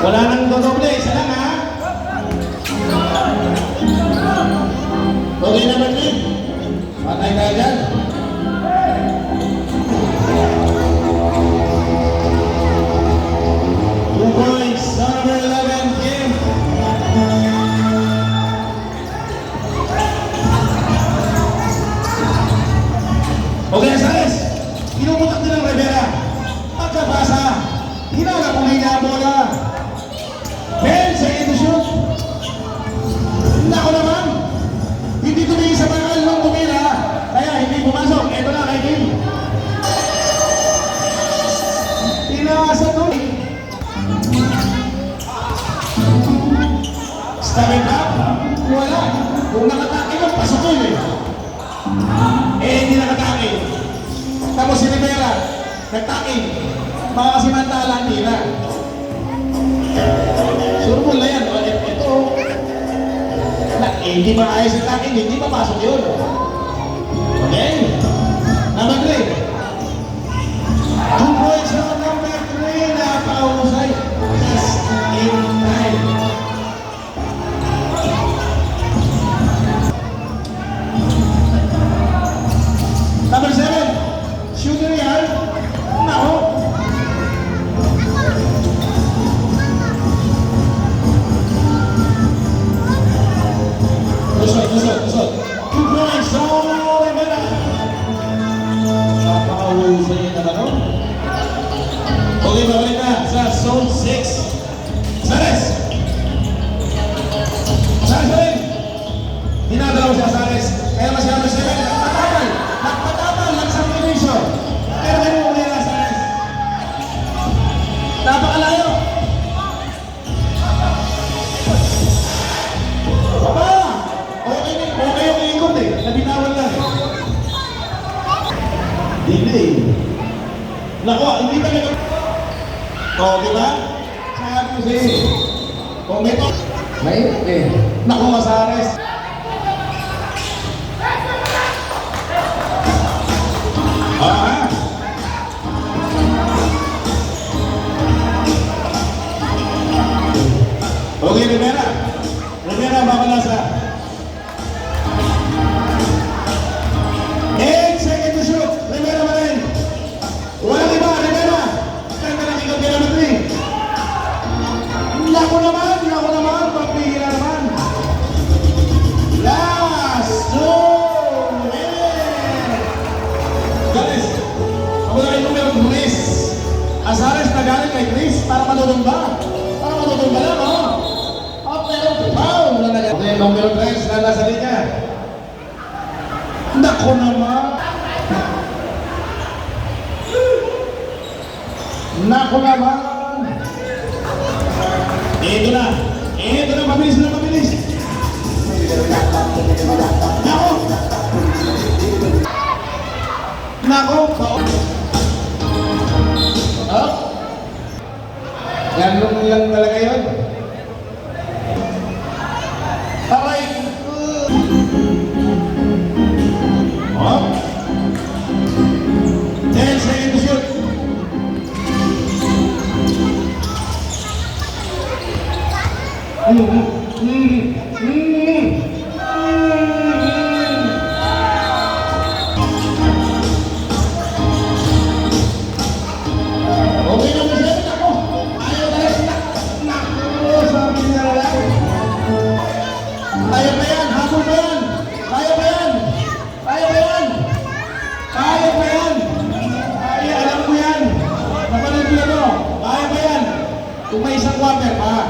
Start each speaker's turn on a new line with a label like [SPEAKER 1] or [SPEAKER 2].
[SPEAKER 1] Wala nang dodoble, isa lang ha. Okay naman din. Patay tayo dyan. Two points, number 11, Kim. Okay, Azares. Pinuputak din ang Rivera. Pagkabasa, hinagapulay niya ang bola. 10 seconds to shoot. Nako naman. Hindi tumingin sa bakal nung tumira. Kaya hindi pumasok. Ito na kay Kim. Pinasa to. Stop it up. Wala. Kung nakatake mo, pasok yun eh. Hindi nakatake. Tapos si Rivera, nagtake. Baka kasi mantala, hindi na. Surbol na yan. Ito. Hindi maayos ang take, hindi papasok yun. Okay? Number 3. 2 points na number 3 na pausay. Just in time. Number 7. Shooter yan. Nako. Tusot. 2 points. Oh, Rivera. Napakahusay na naman. Okay, babalik na sa zone 6. Azares. Azares pa rin. Dinadalaw si Azares. Kaya mas number 7. Nagpatapal lang sa combination. Pero may muli na Azares. Napakalayo. Papa! Okay yung ikot eh. Nabinawal lang eh. Delay. Nako, hindi talaga. O, diba? Sabi ko sa'yo. Kung may to. Mahirap eh. Nako, Azares. Ah. Okay, Rivera. Rivera, babalasa. 8 seconds to shoot. Rivera pa rin. Walang iba, Rivera. Ganda ng ikot kaya naman 3. Nako naman. Pagpihira naman. Last 2 minutes. Guys, ako na kayo numero Chris. Azares nagalit kay Chris para matutungba. Lang, oh. Pero foul na nagalit. Okay, numero 3 na nasa linya. Nako naman. Ito na, mabilis. Nako. Oh. Ganun lang talaga yun. Aray. Oh. 10 seconds to shoot. Okay na mo siya. Ako. Ayaw talaga. Nako. Sabi niya lang. Kaya pa yan. Habol pa yan. Kaya pa yan. Kaya, alam mo yan. Napanood mo yan o. Kaya pa yan. Kung may isang quarter pa.